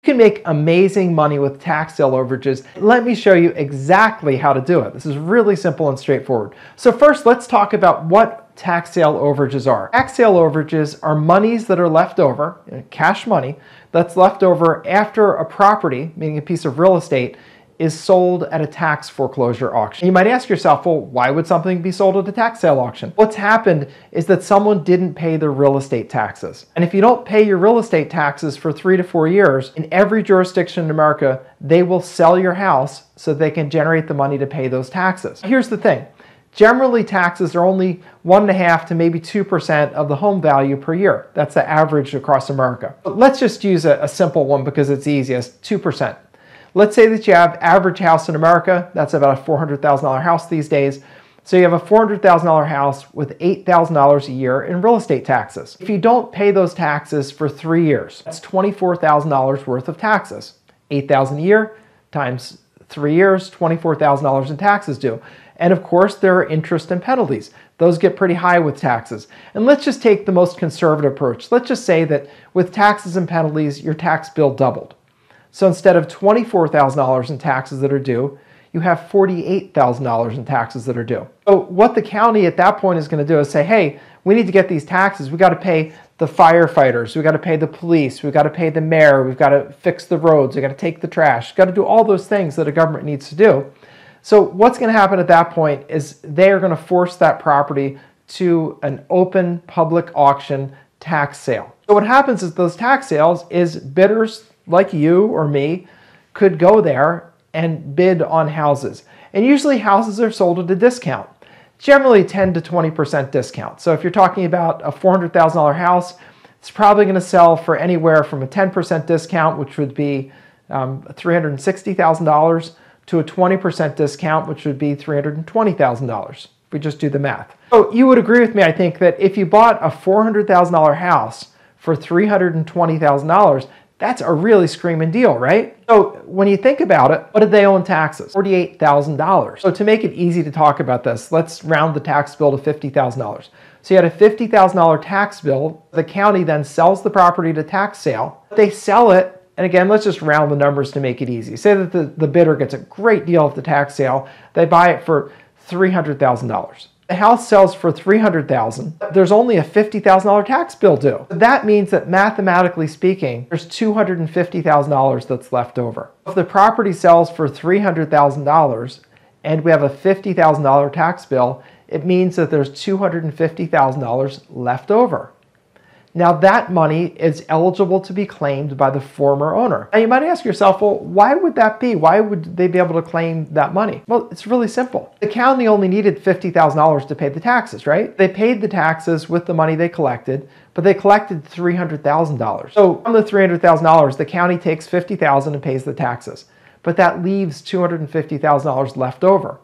You can make amazing money with tax sale overages. Let me show you exactly how to do it. This is really simple and straightforward. So first, let's talk about what tax sale overages are. Tax sale overages are monies that are left over, cash money, that's left over after a property, meaning a piece of real estate, is sold at a tax foreclosure auction. You might ask yourself, well, why would something be sold at a tax sale auction? What's happened is that someone didn't pay their real estate taxes. And if you don't pay your real estate taxes for 3 to 4 years, in every jurisdiction in America, they will sell your house so they can generate the money to pay those taxes. Here's the thing. Generally, taxes are only 1.5% to maybe 2% of the home value per year. That's the average across America. But let's just use a simple one because it's easiest, 2%. Let's say that you have average house in America, that's about a $400,000 house these days. So you have a $400,000 house with $8,000 a year in real estate taxes. If you don't pay those taxes for 3 years, that's $24,000 worth of taxes. $8,000 a year times 3 years, $24,000 in taxes due. And of course, there are interest and penalties. Those get pretty high with taxes. And let's just take the most conservative approach. Let's just say that with taxes and penalties, your tax bill doubled. So instead of $24,000 in taxes that are due, you have $48,000 in taxes that are due. So what the county at that point is going to do is say, hey, we need to get these taxes. We've got to pay the firefighters. We've got to pay the police. We've got to pay the mayor. We've got to fix the roads. We've got to take the trash. We've got to do all those things that a government needs to do. So what's going to happen at that point is they are going to force that property to an open public auction tax sale. So what happens is those tax sales is bidders like you or me could go there and bid on houses. And usually houses are sold at a discount, generally 10 to 20% discount. So if you're talking about a $400,000 house, it's probably going to sell for anywhere from a 10% discount, which would be $360,000, to a 20% discount, which would be $320,000. If we just do the math. So you would agree with me, I think, that if you bought a $400,000 house for $320,000, that's a really screaming deal, right? So when you think about it, what did they owe in taxes? $48,000. So to make it easy to talk about this, let's round the tax bill to $50,000. So you had a $50,000 tax bill. The county then sells the property to tax sale. They sell it, and again, let's just round the numbers to make it easy. Say that the bidder gets a great deal at the tax sale. They buy it for $300,000. The house sells for $300,000. There's only a $50,000 tax bill due. That means that mathematically speaking, there's $250,000 that's left over. If the property sells for $300,000 and we have a $50,000 tax bill, it means that there's $250,000 left over. Now that money is eligible to be claimed by the former owner. Now you might ask yourself, well, why would that be? Why would they be able to claim that money? Well, it's really simple. The county only needed $50,000 to pay the taxes, right? They paid the taxes with the money they collected, but they collected $300,000. So from the $300,000, the county takes $50,000 and pays the taxes, but that leaves $250,000 left over.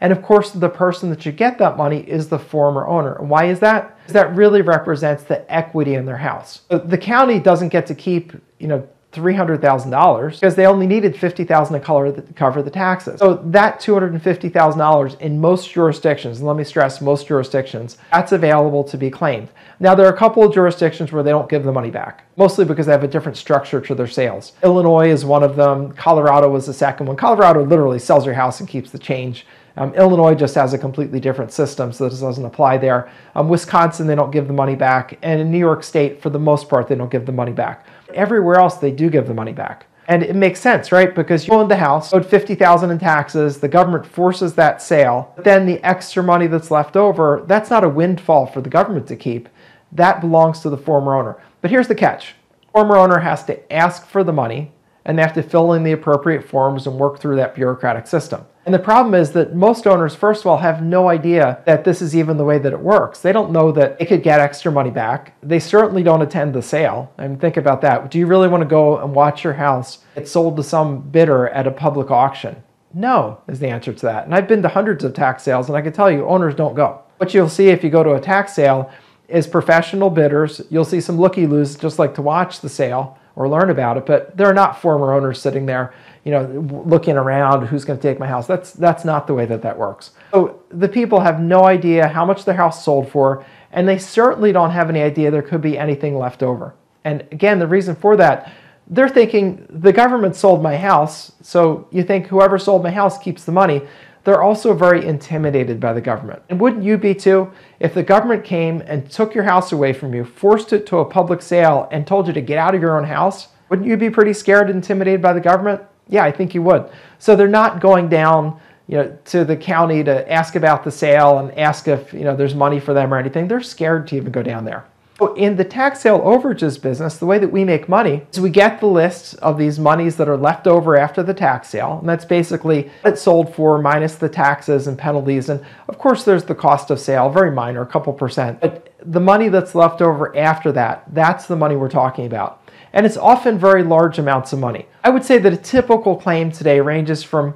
And of course, the person that should get that money is the former owner. And why is that? Because that really represents the equity in their house. So the county doesn't get to keep, $300,000 because they only needed $50,000 to cover the taxes. So that $250,000 in most jurisdictions, and let me stress most jurisdictions, that's available to be claimed. Now there are a couple of jurisdictions where they don't give the money back, mostly because they have a different structure to their sales. Illinois is one of them. Colorado was the second one. Colorado literally sells your house and keeps the change. Illinois just has a completely different system, so this doesn't apply there. Wisconsin, they don't give the money back. And in New York State, for the most part, they don't give the money back. Everywhere else, they do give the money back. And it makes sense, right? Because you owned the house, owed $50,000 in taxes, the government forces that sale, but then the extra money that's left over, that's not a windfall for the government to keep. That belongs to the former owner. But here's the catch. The former owner has to ask for the money, and they have to fill in the appropriate forms and work through that bureaucratic system. And the problem is that most owners, first of all, have no idea that this is even the way that it works. They don't know that they could get extra money back. They certainly don't attend the sale. I mean, think about that. Do you really want to go and watch your house get sold to some bidder at a public auction? No, is the answer to that. And I've been to hundreds of tax sales, and I can tell you, owners don't go. What you'll see if you go to a tax sale is professional bidders. You'll see some looky-loos just like to watch the sale or learn about it, but there are not former owners sitting there, looking around, who's going to take my house. That's not the way that works. So the people have no idea how much their house sold for, and they certainly don't have any idea there could be anything left over. And again, the reason for that, they're thinking the government sold my house, so you think whoever sold my house keeps the money. They're also very intimidated by the government. And wouldn't you be too? If the government came and took your house away from you, forced it to a public sale, and told you to get out of your own house, wouldn't you be pretty scared and intimidated by the government? Yeah, I think you would. So they're not going down, to the county to ask about the sale and ask if, there's money for them or anything. They're scared to even go down there. So in the tax sale overages business, the way that we make money is we get the lists of these monies that are left over after the tax sale, and that's basically what it's sold for minus the taxes and penalties. And of course, there's the cost of sale, very minor, a couple percent. But the money that's left over after that, that's the money we're talking about. And it's often very large amounts of money. I would say that a typical claim today ranges from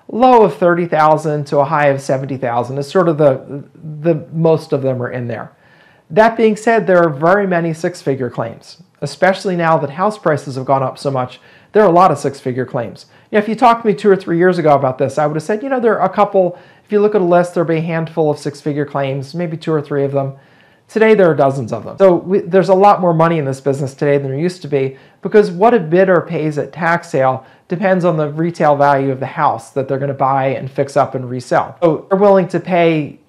low of $30,000 to a high of $70,000. It's sort of the most of them are in there. That being said, there are very many six-figure claims, especially now that house prices have gone up so much. There are a lot of six-figure claims. If you talked to me 2 or 3 years ago about this, I would have said, there are a couple. If you look at a list, there'll be a handful of six-figure claims, maybe 2 or 3 of them. Today, there are dozens of them. So there's a lot more money in this business today than there used to be, because what a bidder pays at tax sale depends on the retail value of the house that they're going to buy and fix up and resell. So they're willing to pay,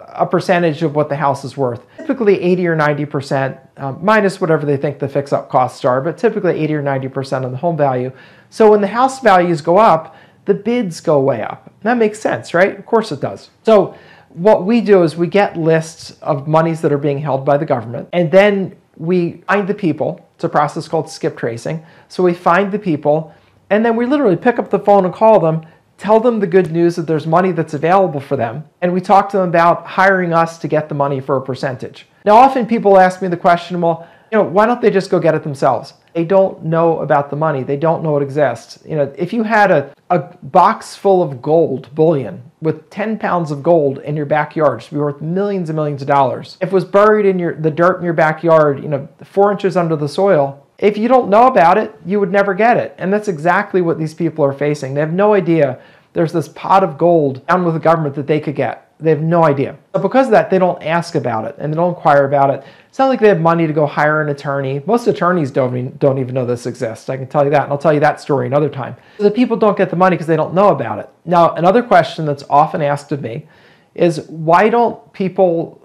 a percentage of what the house is worth. Typically 80 or 90%, minus whatever they think the fix-up costs are, but typically 80 or 90% of the home value. So when the house values go up, the bids go way up. That makes sense, right? Of course it does. So what we do is we get lists of monies that are being held by the government, and then we find the people. It's a process called skip tracing. So we find the people, and then we literally pick up the phone and call them, tell them the good news that there's money that's available for them, and we talk to them about hiring us to get the money for a percentage. Now, often people ask me the question, well, why don't they just go get it themselves? They don't know about the money. They don't know it exists. If you had a box full of gold bullion with 10 pounds of gold in your backyard, it'd be worth millions and millions of dollars. If it was buried in the dirt in your backyard, 4 inches under the soil, if you don't know about it, you would never get it. And that's exactly what these people are facing. They have no idea there's this pot of gold down with the government that they could get. They have no idea. So because of that, they don't ask about it and they don't inquire about it. It's not like they have money to go hire an attorney. Most attorneys don't even know this exists. I can tell you that, and I'll tell you that story another time. So the people don't get the money because they don't know about it. Now, another question that's often asked of me is, why don't people,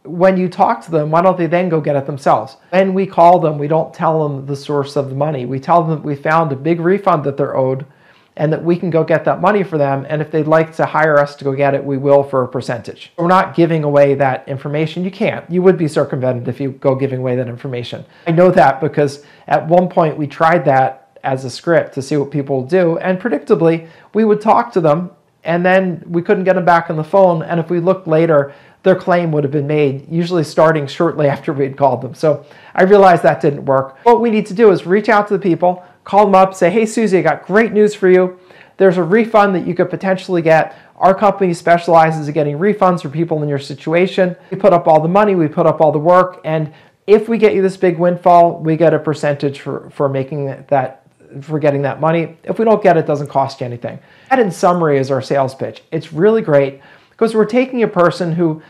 when you talk to them, why don't they then go get it themselves? When we call them, we don't tell them the source of the money. We tell them that we found a big refund that they're owed and that we can go get that money for them. And if they'd like to hire us to go get it, we will for a percentage. We're not giving away that information. You can't. You would be circumvented if you go giving away that information. I know that because at one point we tried that as a script to see what people do. And predictably, we would talk to them and then we couldn't get them back on the phone. And if we looked later, their claim would have been made, usually starting shortly after we had called them. So I realized that didn't work. What we need to do is reach out to the people, call them up, say, hey, Susie, I got great news for you. There's a refund that you could potentially get. Our company specializes in getting refunds for people in your situation. We put up all the money, we put up all the work, and if we get you this big windfall, we get a percentage for making that, for getting that money. If we don't get it, it doesn't cost you anything. That in summary is our sales pitch. It's really great because we're taking a person who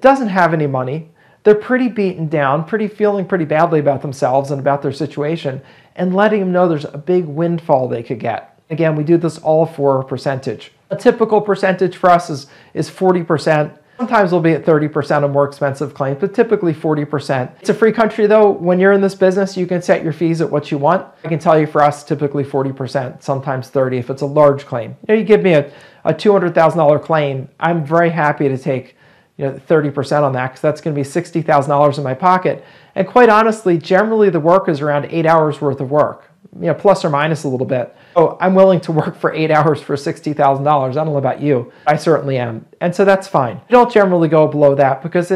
doesn't have any money. They're pretty beaten down, feeling pretty badly about themselves and about their situation, and letting them know there's a big windfall they could get. Again, we do this all for a percentage. A typical percentage for us is 40%. Sometimes we'll be at 30% of more expensive claims, but typically 40%. It's a free country though. When you're in this business, you can set your fees at what you want. I can tell you for us, typically 40%, sometimes 30% if it's a large claim. You give me a $200,000 claim, I'm very happy to take 30% on that because that's going to be $60,000 in my pocket. And quite honestly, generally the work is around 8 hours worth of work, plus or minus a little bit. So I'm willing to work for 8 hours for $60,000. I don't know about you. I certainly am. And so that's fine. You don't generally go below that because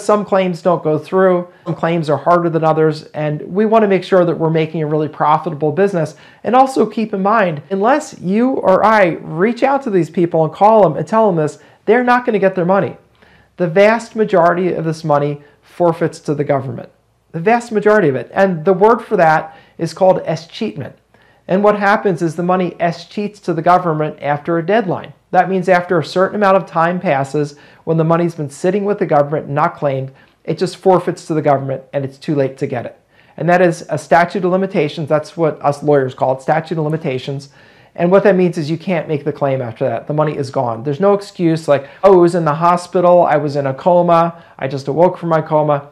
some claims don't go through. Some claims are harder than others. And we want to make sure that we're making a really profitable business. And also keep in mind, unless you or I reach out to these people and call them and tell them this, they're not going to get their money. The vast majority of this money forfeits to the government. The vast majority of it. And the word for that is called escheatment. And what happens is the money escheats to the government after a deadline. That means after a certain amount of time passes, when the money's been sitting with the government and not claimed, it just forfeits to the government and it's too late to get it. and that is a statute of limitations. That's what us lawyers call it, statute of limitations. And what that means is you can't make the claim after that. The money is gone. There's no excuse like, oh, I was in the hospital, I was in a coma, I just awoke from my coma.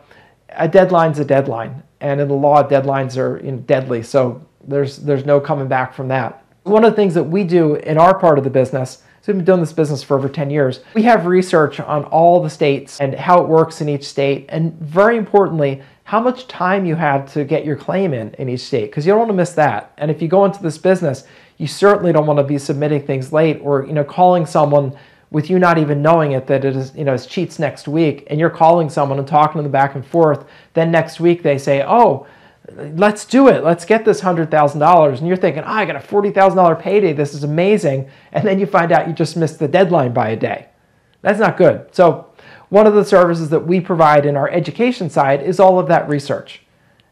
A deadline's a deadline. And in the law, deadlines are deadly. So there's no coming back from that. One of the things that we do in our part of the business, so we've been doing this business for over 10 years, we have research on all the states and how it works in each state. And very importantly, how much time you have to get your claim in each state, because you don't want to miss that. And if you go into this business, you certainly don't want to be submitting things late or calling someone with you not even knowing it that it is it's cheats next week, and you're calling someone and talking to them back and forth. Then next week they say, oh, let's do it. Let's get this $100,000. And you're thinking, oh, I got a $40,000 payday. This is amazing. And then you find out you just missed the deadline by a day. That's not good. So one of the services that we provide in our education side is all of that research.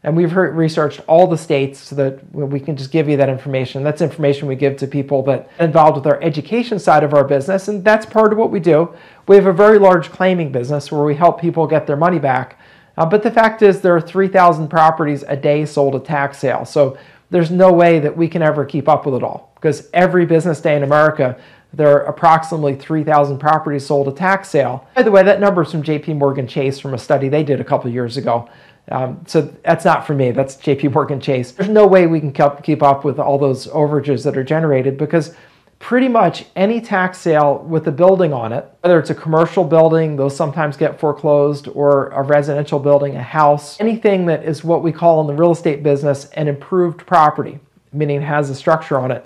And we've researched all the states so that we can just give you that information. That's information we give to people that are involved with our education side of our business, and that's part of what we do. We have a very large claiming business where we help people get their money back. But the fact is there are 3,000 properties a day sold at tax sale. So there's no way that we can ever keep up with it all, because every business day in America, there are approximately 3,000 properties sold at tax sale. By the way, that number is from JP Morgan Chase from a study they did a couple of years ago. So that's not for me, that's JP Morgan Chase. There's no way we can keep up with all those overages that are generated, because pretty much any tax sale with a building on it, whether it's a commercial building, those sometimes get foreclosed, or a residential building, a house, anything that is what we call in the real estate business an improved property, meaning it has a structure on it,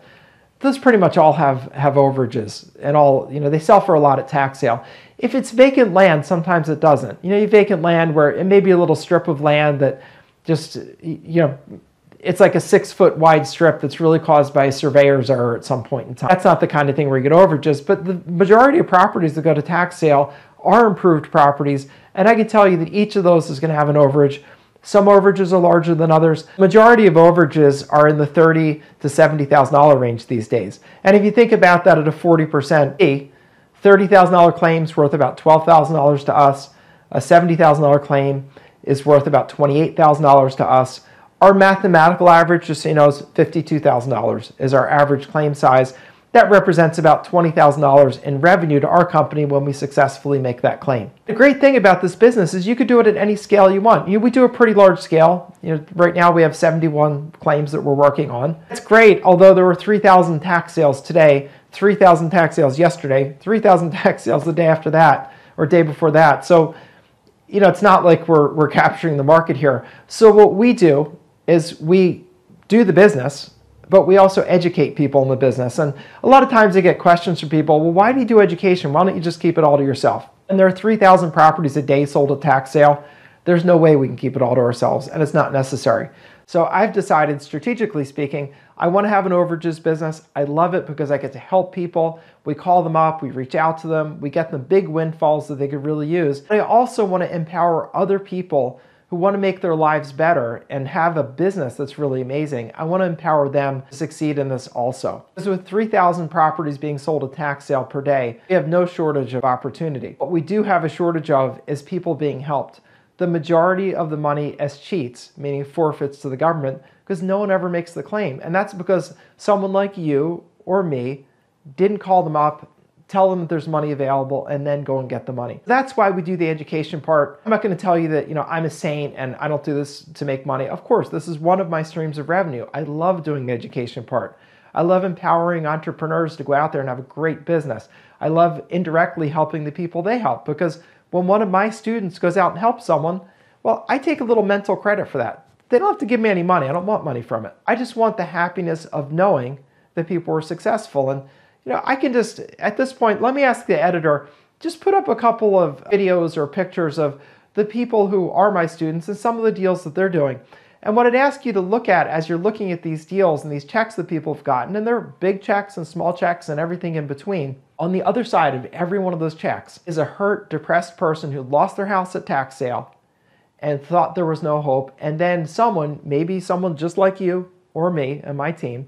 those pretty much all have overages, and all, they sell for a lot at tax sale. If it's vacant land, sometimes it doesn't. You have vacant land where it may be a little strip of land that just, it's like a 6-foot wide strip that's really caused by a surveyor's error at some point in time. That's not the kind of thing where you get overages, but the majority of properties that go to tax sale are improved properties, and I can tell you that each of those is going to have an overage. Some overages are larger than others. The majority of overages are in the $30,000 to $70,000 range these days. And if you think about that at a 40% fee, $30,000 claim's worth about $12,000 to us. A $70,000 claim is worth about $28,000 to us. Our mathematical average, just so you know, is $52,000 is our average claim size. That represents about $20,000 in revenue to our company when we successfully make that claim. The great thing about this business is you could do it at any scale you want. We do a pretty large scale. Right now we have 71 claims that we're working on. It's great, although there were 3,000 tax sales today, 3,000 tax sales yesterday, 3,000 tax sales the day after that, or day before that. So, it's not like we're capturing the market here. So what we do is we do the business, but we also educate people in the business. And a lot of times I get questions from people, well, why do you do education? Why don't you just keep it all to yourself? And there are 3,000 properties a day sold at tax sale. There's no way we can keep it all to ourselves, and it's not necessary. So I've decided, strategically speaking, I want to have an overages business. I love it because I get to help people. We call them up, we reach out to them, we get them big windfalls that they could really use. But I also want to empower other people who want to make their lives better and have a business that's really amazing. I want to empower them to succeed in this also. Because with 3,000 properties being sold at tax sale per day, we have no shortage of opportunity. What we do have a shortage of is people being helped. The majority of the money as cheats, meaning forfeits to the government, because no one ever makes the claim. And that's because someone like you or me didn't call them up, tell them that there's money available, and then go and get the money. That's why we do the education part. I'm not going to tell you that, I'm a saint and I don't do this to make money. Of course, this is one of my streams of revenue. I love doing the education part. I love empowering entrepreneurs to go out there and have a great business. I love indirectly helping the people they help, because when one of my students goes out and helps someone, well, I take a little mental credit for that. They don't have to give me any money. I don't want money from it. I just want the happiness of knowing that people were successful. And I can just, at this point, let me ask the editor, just put up a couple of videos or pictures of the people who are my students and some of the deals that they're doing. And what I'd ask you to look at as you're looking at these deals and these checks that people have gotten, and they're big checks and small checks and everything in between, on the other side of every one of those checks is a hurt, depressed person who lost their house at tax sale and thought there was no hope. And then someone, maybe someone just like you or me and my team,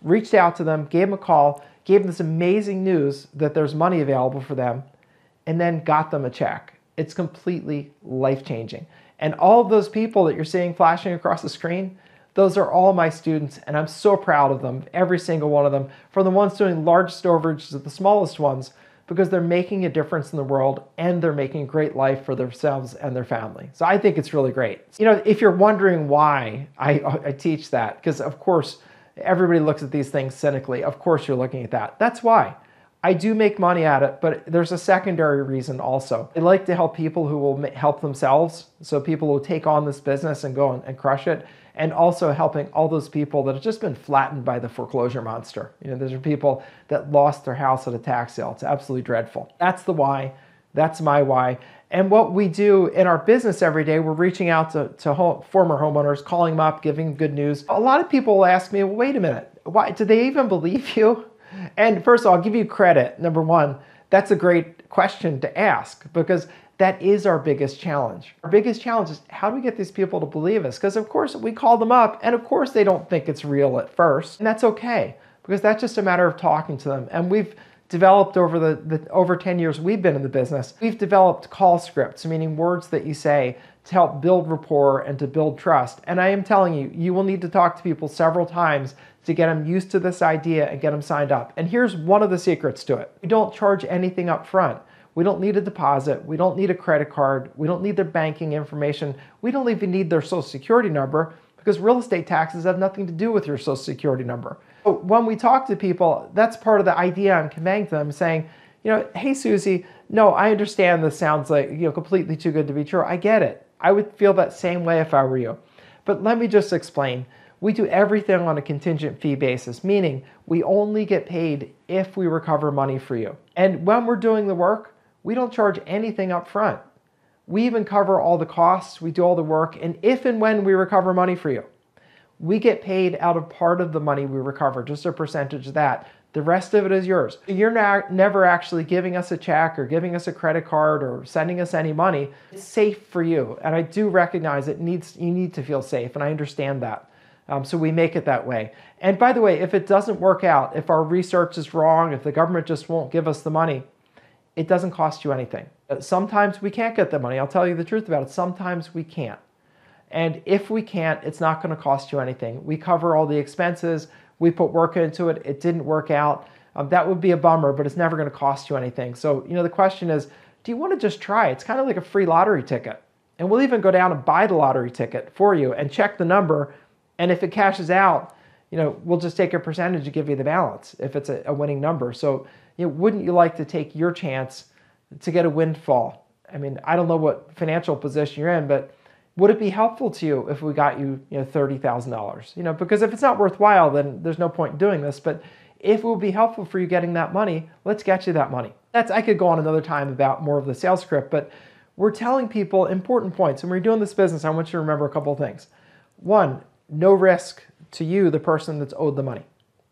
reached out to them, gave them a call, gave them this amazing news that there's money available for them, and then got them a check. It's completely life-changing. And all of those people that you're seeing flashing across the screen, those are all my students, and I'm so proud of them, every single one of them, from the ones doing largest overages to the smallest ones, because they're making a difference in the world and they're making a great life for themselves and their family. So I think it's really great. You know, if you're wondering why I teach that, because of course, everybody looks at these things cynically. Of course you're looking at that. That's why. I do make money at it, but there's a secondary reason also. I like to help people who will help themselves, so people who take on this business and go and crush it, and also helping all those people that have just been flattened by the foreclosure monster. You know, those are people that lost their house at a tax sale. It's absolutely dreadful. That's the why. That's my why. And what we do in our business every day, we're reaching out to former homeowners, calling them up, giving good news. A lot of people will ask me, well, wait a minute, why do they even believe you? And first of all, I'll give you credit. Number one, that's a great question to ask, because that is our biggest challenge. Our biggest challenge is, how do we get these people to believe us? Because of course we call them up, and of course they don't think it's real at first. And that's okay, because that's just a matter of talking to them. And we've developed over the over 10 years we've been in the business, we've developed call scripts, meaning words that you say to help build rapport and to build trust. And I am telling you, you will need to talk to people several times to get them used to this idea and get them signed up. And here's one of the secrets to it. We don't charge anything up front. We don't need a deposit. We don't need a credit card. We don't need their banking information. We don't even need their social security number, because real estate taxes have nothing to do with your social security number. So when we talk to people, that's part of the idea I'm conveying to them, saying, you know, hey, Susie, no, I understand this sounds like, you know, completely too good to be true. I get it. I would feel that same way if I were you. But let me just explain. We do everything on a contingent fee basis, meaning we only get paid if we recover money for you. And when we're doing the work, we don't charge anything up front. We even cover all the costs, we do all the work, and if and when we recover money for you, we get paid out of part of the money we recover, just a percentage of that. The rest of it is yours. You're never actually giving us a check or giving us a credit card or sending us any money. It's safe for you, and I do recognize you need to feel safe, and I understand that. So we make it that way. And by the way, if it doesn't work out, if our research is wrong, if the government just won't give us the money, it doesn't cost you anything. Sometimes we can't get the money. I'll tell you the truth about it. Sometimes we can't. And if we can't, it's not going to cost you anything. We cover all the expenses. We put work into it. It didn't work out. That would be a bummer, but it's never going to cost you anything. So, you know, the question is, do you want to just try? It's kind of like a free lottery ticket. And we'll even go down and buy the lottery ticket for you and check the number. And if it cashes out, you know, we'll just take a percentage to give you the balance if it's a winning number. So, you know, wouldn't you like to take your chance to get a windfall? I mean, I don't know what financial position you're in, but would it be helpful to you if we got you, you know, $30,000? You know, because if it's not worthwhile, then there's no point in doing this. But if it will be helpful for you getting that money, let's get you that money. I could go on another time about more of the sales script, but we're telling people important points. When we're doing this business, I want you to remember a couple of things. One, no risk to you, the person that's owed the money.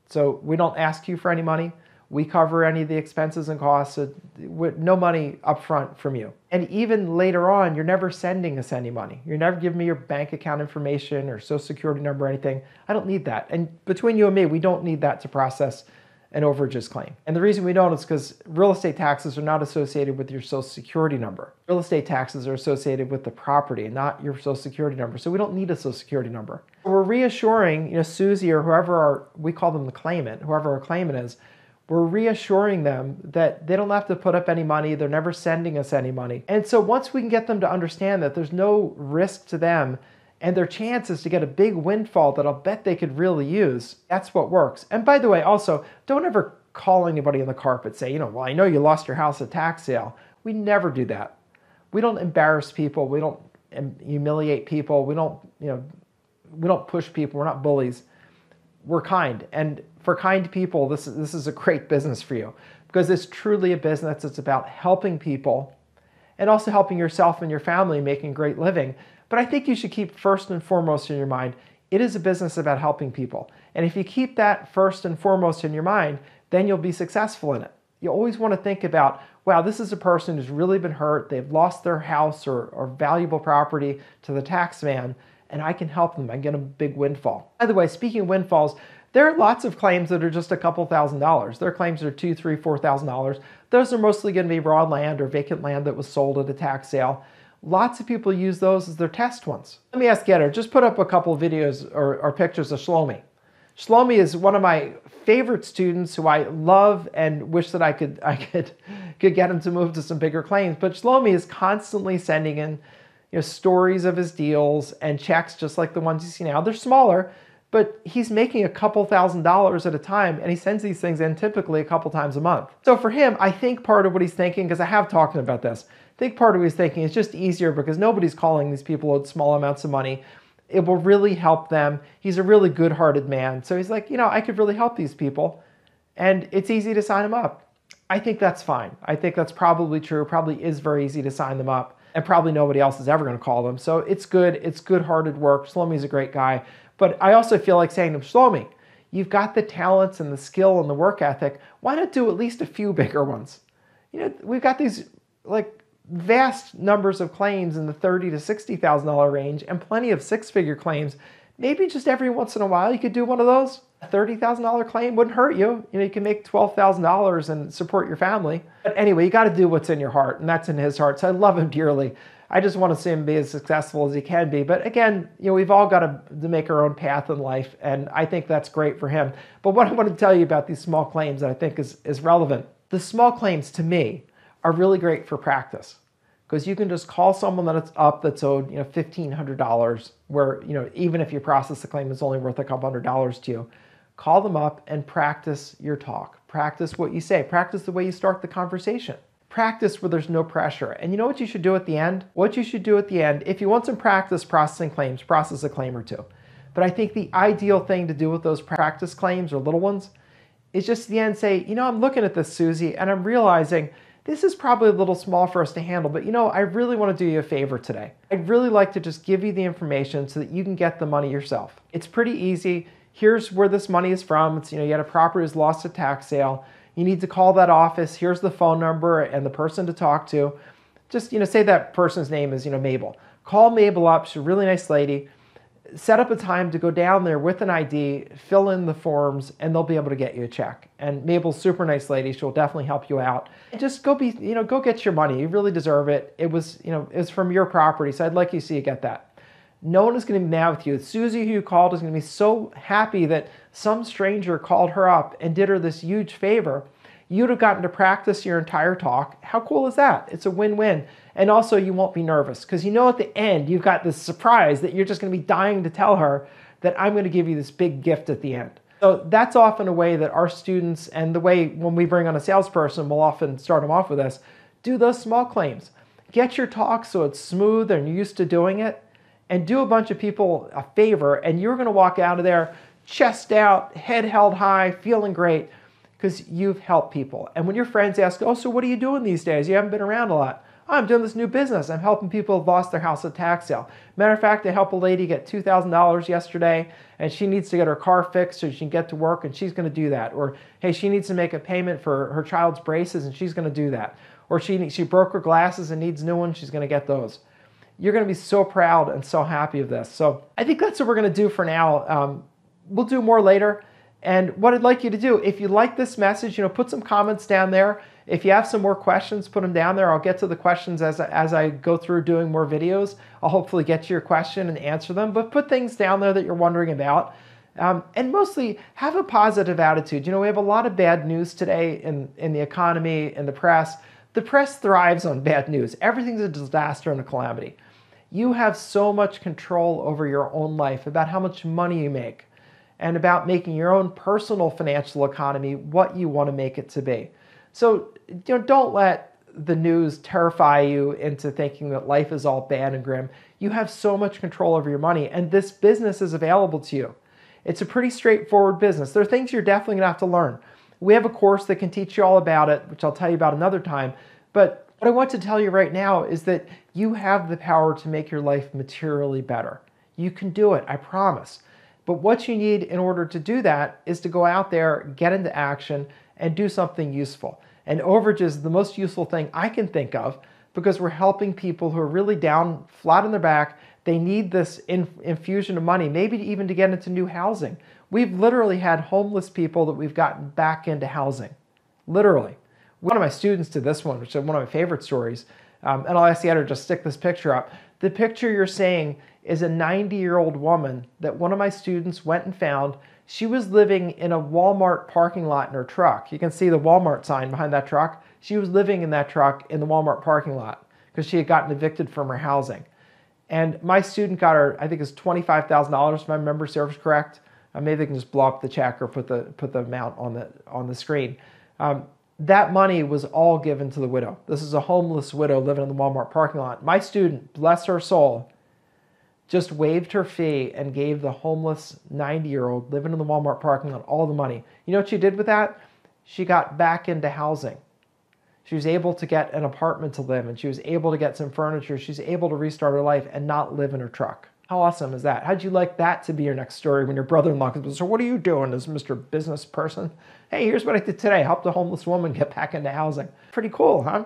So we don't ask you for any money. We cover any of the expenses and costs, with no money up front from you. And even later on, you're never sending us any money. You're never giving me your bank account information or social security number or anything. I don't need that. And between you and me, we don't need that to process an overages claim. And the reason we don't is because real estate taxes are not associated with your social security number. Real estate taxes are associated with the property, not your social security number. So we don't need a social security number. We're reassuring, you know, Susie or whoever we call them the claimant, whoever our claimant is, we're reassuring them that they don't have to put up any money. They're never sending us any money. And so once we can get them to understand that there's no risk to them and their chance is to get a big windfall that I'll bet they could really use, that's what works. And by the way, also, don't ever call anybody on the carpet, say, you know, well, I know you lost your house at tax sale. We never do that. We don't embarrass people. We don't humiliate people. We don't, you know, we don't push people. We're not bullies. We're kind. And for kind people, this is a great business for you, because it's truly a business. It's about helping people and also helping yourself and your family making great living. But I think you should keep first and foremost in your mind, it is a business about helping people. And if you keep that first and foremost in your mind, then you'll be successful in it. You always want to think about, wow, this is a person who's really been hurt. They've lost their house or valuable property to the tax man, and I can help them. I can get a big windfall. By the way, speaking of windfalls, there are lots of claims that are just a couple $1,000s. There are claims that are $2,000, $3,000, $4,000. Those are mostly going to be raw land or vacant land that was sold at a tax sale. Lots of people use those as their test ones. Let me ask Getter, just put up a couple of videos or pictures of Shlomi. Shlomi is one of my favorite students who I love and wish that I could get him to move to some bigger claims. But Shlomi is constantly sending in stories of his deals and checks just like the ones you see now. They're smaller, but he's making a couple $1,000s at a time, and he sends these things in typically a couple times a month. So for him, I think part of what he's thinking, because I have talked about this, I think part of what he's thinking is just easier because nobody's calling these people with small amounts of money. It will really help them. He's a really good-hearted man. So he's like, I could really help these people, and it's easy to sign them up. I think that's fine. I think that's probably true. Probably is very easy to sign them up, and probably nobody else is ever going to call them. So it's good. It's good-hearted work. Shlomi's a great guy. But I also feel like saying to him, Shlomi, you've got the talents and the skill and the work ethic. Why not do at least a few bigger ones? We've got these vast numbers of claims in the $30,000 to $60,000 range and plenty of six-figure claims. Maybe just every once in a while you could do one of those. A $30,000 claim wouldn't hurt you. You can make $12,000 and support your family. But anyway, you got to do what's in your heart, and that's in his heart. So I love him dearly. I just want to see him be as successful as he can be. But again, we've all got to make our own path in life, and I think that's great for him. But what I want to tell you about these small claims that I think is relevant. The small claims, to me, are really great for practice, because you can just call someone that's owed $1,500, where even if you process the claim, it's only worth a couple $100s to you. Call them up and practice your talk. Practice what you say. Practice the way you start the conversation. Practice where there's no pressure. And you know what you should do at the end? What you should do at the end, if you want some practice processing claims, process a claim or two. But I think the ideal thing to do with those practice claims or little ones is just at the end say, I'm looking at this, Susie, and I'm realizing this is probably a little small for us to handle, but I really want to do you a favor today. I'd really like to just give you the information so that you can get the money yourself. It's pretty easy. Here's where this money is from. It's, you had a property was lost at tax sale. You need to call that office. Here's the phone number and the person to talk to. Just, say that person's name is, Mabel. Call Mabel up. She's a really nice lady. Set up a time to go down there with an ID, fill in the forms, and they'll be able to get you a check. And Mabel's a super nice lady. She'll definitely help you out. And just go go get your money. You really deserve it. It was, it was from your property, so I'd like you to see you get that. No one is going to be mad with you. Susie, who you called, is going to be so happy that some stranger called her up and did her this huge favor. You'd have gotten to practice your entire talk. How cool is that? It's a win-win. And also, you won't be nervous because at the end, you've got this surprise that you're just going to be dying to tell her that I'm going to give you this big gift at the end. So that's often a way that our students, and the way when we bring on a salesperson, we'll often start them off with this, do those small claims. Get your talk so it's smooth and you're used to doing it, and do a bunch of people a favor, and you're going to walk out of there chest out, head held high, feeling great, because you've helped people. And when your friends ask, so what are you doing these days? You haven't been around a lot. I'm doing this new business. I'm helping people who've lost their house at tax sale. Matter of fact, I helped a lady get $2,000 yesterday, and she needs to get her car fixed so she can get to work, and she's going to do that. Or, hey, she needs to make a payment for her child's braces, and she's going to do that. Or she broke her glasses and needs new ones. She's going to get those. You're going to be so proud and so happy of this. So I think that's what we're going to do for now. We'll do more later. And what I'd like you to do, if you like this message, put some comments down there. If you have some more questions, put them down there. I'll get to the questions as I go through doing more videos. I'll hopefully get to your question and answer them. But put things down there that you're wondering about. And mostly have a positive attitude. We have a lot of bad news today in the economy, in the press. The press thrives on bad news. Everything's a disaster and a calamity. You have so much control over your own life, about how much money you make, and about making your own personal financial economy what you want to make it to be. So don't let the news terrify you into thinking that life is all bad and grim. You have so much control over your money, and this business is available to you. It's a pretty straightforward business. There are things you're definitely going to have to learn. We have a course that can teach you all about it, which I'll tell you about another time. But what I want to tell you right now is that you have the power to make your life materially better. You can do it, I promise. But what you need in order to do that is to go out there, get into action, and do something useful. And overage is the most useful thing I can think of, because we're helping people who are really down, flat on their back. They need this infusion of money, maybe even to get into new housing. We've literally had homeless people that we've gotten back into housing. Literally. One of my students did this one, which is one of my favorite stories. And I'll ask the editor to stick this picture up. The picture you're seeing is a 90-year-old woman that one of my students went and found. She was living in a Walmart parking lot in her truck. You can see the Walmart sign behind that truck. She was living in that truck in the Walmart parking lot because she had gotten evicted from her housing. And my student got her, I think it's $25,000 if my memory serves correct. Maybe they can just blow up the check or put the amount on the screen. That money was all given to the widow. This is a homeless widow living in the Walmart parking lot. My student, bless her soul, just waived her fee and gave the homeless 90-year-old living in the Walmart parking lot all the money. You know what she did with that? She got back into housing. She was able to get an apartment to live in. She was able to get some furniture. She's able to restart her life and not live in her truck. How awesome is that? How'd you like that to be your next story when your brother-in-law comes, so what are you doing as Mr. Business Person? Hey, here's what I did today. Helped a homeless woman get back into housing. Pretty cool, huh?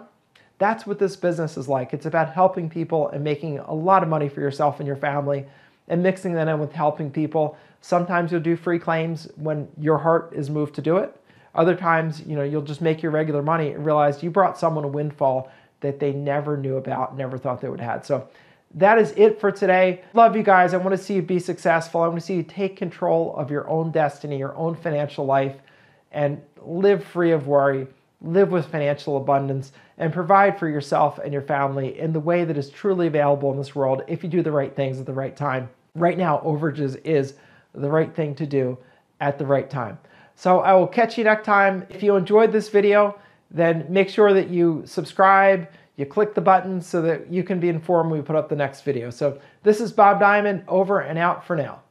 That's what this business is like. It's about helping people and making a lot of money for yourself and your family and mixing that in with helping people. Sometimes you'll do free claims when your heart is moved to do it. Other times, you'll just make your regular money and realize you brought someone a windfall that they never knew about, never thought they would have had. So that is it for today. Love you guys. I want to see you be successful. I want to see you take control of your own destiny, your own financial life, and live free of worry, live with financial abundance, and provide for yourself and your family in the way that is truly available in this world if you do the right things at the right time. Right now, overages is the right thing to do at the right time. So I will catch you next time. If you enjoyed this video, then make sure that you subscribe, you click the button so that you can be informed when we put up the next video. So this is Bob Diamond, over and out for now.